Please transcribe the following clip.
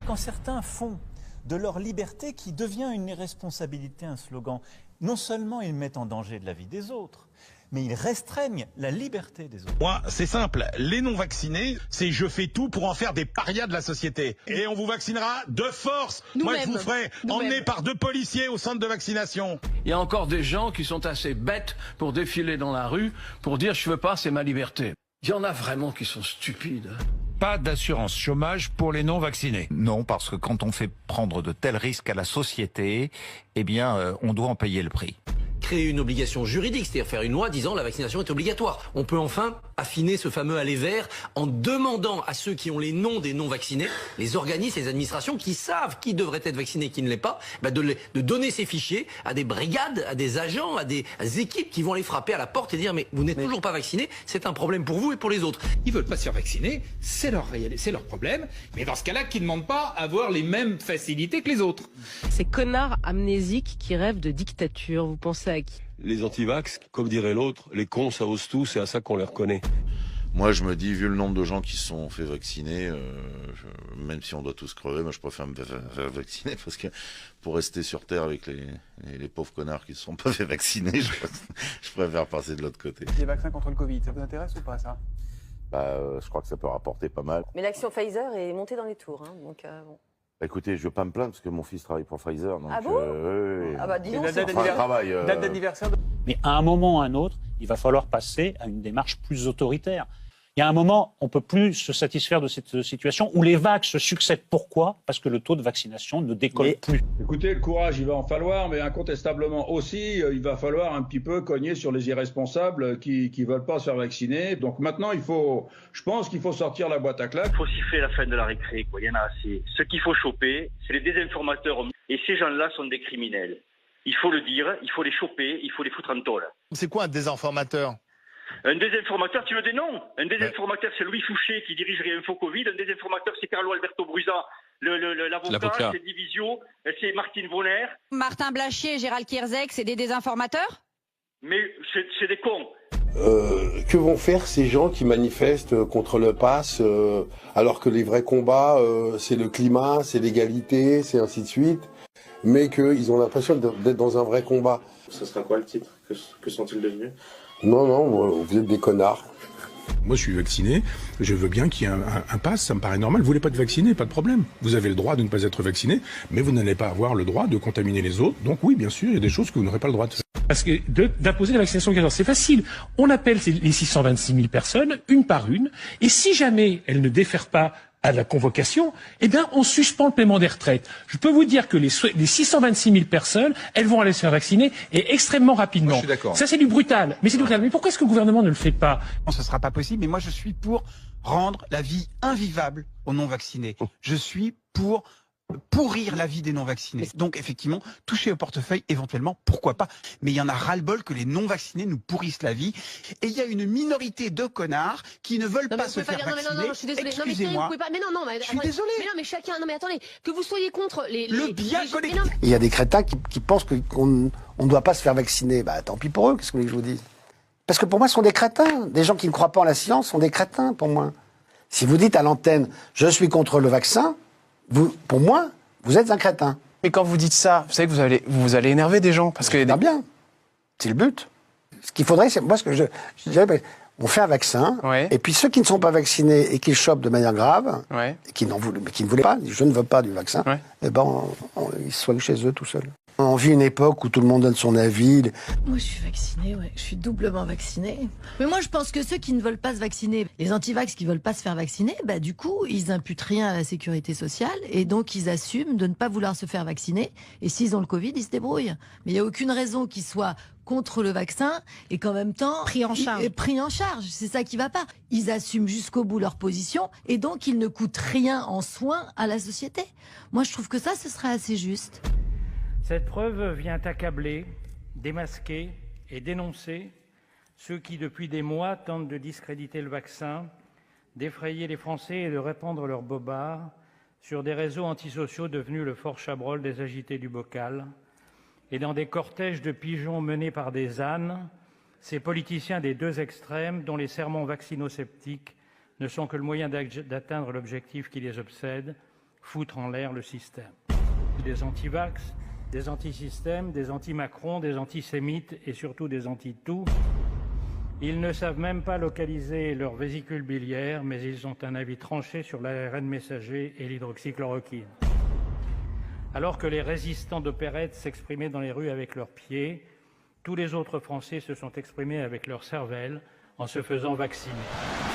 Quand certains font de leur liberté qui devient une irresponsabilité, un slogan, non seulement ils mettent en danger de la vie des autres, mais ils restreignent la liberté des autres. Moi, c'est simple. Les non-vaccinés, c'est je fais tout pour en faire des parias de la société. Et on vous vaccinera de force. Moi, je vous ferai emmener par 2 policiers au centre de vaccination. Il y a encore des gens qui sont assez bêtes pour défiler dans la rue, pour dire je veux pas, c'est ma liberté. Il y en a vraiment qui sont stupides. Pas d'assurance chômage pour les non-vaccinés. Non, parce que quand on fait prendre de tels risques à la société, eh bien, on doit en payer le prix. Créer une obligation juridique, c'est-à-dire faire une loi disant la vaccination est obligatoire. On peut enfin affiner ce fameux aller vert en demandant à ceux qui ont les noms des non-vaccinés, les organismes, les administrations qui savent qui devrait être vacciné et qui ne l'est pas, de donner ces fichiers à des brigades, à des agents, à des équipes qui vont les frapper à la porte et dire mais vous n'êtes toujours pas vacciné, c'est un problème pour vous et pour les autres. Ils veulent pas se faire vacciner, c'est leur problème, mais dans ce cas-là, qu'ils ne demandent pas à avoir les mêmes facilités que les autres. Ces connards amnésiques qui rêvent de dictature, vous pensez à qui? Les antivax, comme dirait l'autre, les cons ça ose tout, c'est à ça qu'on les reconnaît. Moi je me dis, vu le nombre de gens qui se sont fait vacciner, même si on doit tous crever, moi je préfère me faire vacciner parce que pour rester sur Terre avec les pauvres connards qui ne se sont pas fait vacciner, je préfère passer de l'autre côté. Les vaccins contre le Covid, ça vous intéresse ou pas ça? Je crois que ça peut rapporter pas mal. Mais l'action Pfizer est montée dans les tours, hein, donc bon. Écoutez, je ne veux pas me plaindre parce que mon fils travaille pour Pfizer. Donc, ah bon oui. Ah bah dis donc, date d'anniversaire. Mais à un moment ou à un autre, il va falloir passer à une démarche plus autoritaire. Il y a un moment, on ne peut plus se satisfaire de cette situation où les vagues se succèdent. Pourquoi? Parce que le taux de vaccination ne décolle plus. Écoutez, le courage, il va en falloir, mais incontestablement aussi, il va falloir un petit peu cogner sur les irresponsables qui ne veulent pas se faire vacciner. Donc maintenant, je pense qu'il faut sortir la boîte à claques. Il faut siffler la fin de la récré, quoi. Il y en a assez. Ce qu'il faut choper, c'est les désinformateurs. Et ces gens-là sont des criminels. Il faut le dire, il faut les choper, il faut les foutre en tôle. C'est quoi un désinformateur? Un désinformateur, tu veux des noms? Un désinformateur, c'est Louis Fouché qui dirige Réinfo Covid. Un désinformateur, c'est Carlo Alberto Brusa, l'avocat. C'est Divisio, c'est Martine Vonner. Martin Blachier et Gérald Kierzek, c'est des désinformateurs? Mais c'est des cons. Que vont faire ces gens qui manifestent contre le pass alors que les vrais combats, c'est le climat, c'est l'égalité, c'est ainsi de suite, mais qu'ils ont l'impression d'être dans un vrai combat. Ce sera quoi le titre? Que sont-ils devenus? Non, vous êtes des connards. Moi, je suis vacciné, je veux bien qu'il y ait un pass, ça me paraît normal. Vous voulez pas être vacciné, pas de problème. Vous avez le droit de ne pas être vacciné, mais vous n'allez pas avoir le droit de contaminer les autres. Donc oui, bien sûr, il y a des choses que vous n'aurez pas le droit de faire. Parce que d'imposer la vaccination obligatoire, c'est facile. On appelle les 626 000 personnes, une par une, et si jamais elles ne défèrent pas à la convocation, eh bien, on suspend le paiement des retraites. Je peux vous dire que les 626 000 personnes, elles vont aller se faire vacciner et extrêmement rapidement. Moi, je suis d'accord. Ça, c'est du brutal. Mais c'est du brutal. Mais pourquoi est-ce que le gouvernement ne le fait pas? Non, ce sera pas possible, mais moi je suis pour rendre la vie invivable aux non-vaccinés. Je suis pour pourrir la vie des non-vaccinés. Donc effectivement, toucher au portefeuille, éventuellement, pourquoi pas. Mais il y en a ras-le-bol que les non-vaccinés nous pourrissent la vie. Et il y a une minorité de connards qui ne veulent pas se faire vacciner. Non, je suis désolée. Excusez-moi. Je suis désolée. Mais non, mais chacun. Non, mais attendez. Que vous soyez contre le bien collectif. Il y a des crétins qui pensent qu'on ne doit pas se faire vacciner. Bah tant pis pour eux. Qu'est-ce que vous voulez que je vous dise? Parce que pour moi, ce sont des crétins. Des gens qui ne croient pas en la science sont des crétins pour moi. Si vous dites à l'antenne, je suis contre le vaccin. Pour moi, vous êtes un crétin. Mais quand vous dites ça, vous savez que vous allez énerver des gens. Parce que bien. C'est le but. Ce qu'il faudrait, c'est moi ce que je dirais, on fait un vaccin, et puis ceux qui ne sont pas vaccinés et qui le chopent de manière grave, et qui ne voulaient pas, je ne veux pas du vaccin, eh ben ils se soignent chez eux tout seuls. On vit une époque où tout le monde donne son avis. Moi, je suis vaccinée, je suis doublement vaccinée. Mais moi, je pense que ceux qui ne veulent pas se vacciner, les antivax qui ne veulent pas se faire vacciner, du coup, ils imputent rien à la sécurité sociale et donc ils assument de ne pas vouloir se faire vacciner. Et s'ils ont le Covid, ils se débrouillent. Mais il n'y a aucune raison qu'ils soient contre le vaccin et qu'en même temps pris en charge. C'est ça qui va pas. Ils assument jusqu'au bout leur position et donc ils ne coûtent rien en soins à la société. Moi, je trouve que ça, ce serait assez juste. Cette preuve vient accabler, démasquer et dénoncer ceux qui, depuis des mois, tentent de discréditer le vaccin, d'effrayer les Français et de répandre leurs bobards sur des réseaux antisociaux devenus le fort Chabrol des agités du bocal, et dans des cortèges de pigeons menés par des ânes, ces politiciens des deux extrêmes dont les sermons vaccinosceptiques ne sont que le moyen d'atteindre l'objectif qui les obsède, foutre en l'air le système. Des anti-vax, des anti-systèmes, des anti-Macron, des antisémites et surtout des anti-tout. Ils ne savent même pas localiser leur vésicule biliaire, mais ils ont un avis tranché sur l'ARN messager et l'hydroxychloroquine. Alors que les résistants d'opérette s'exprimaient dans les rues avec leurs pieds, tous les autres Français se sont exprimés avec leur cervelle en se faisant vacciner.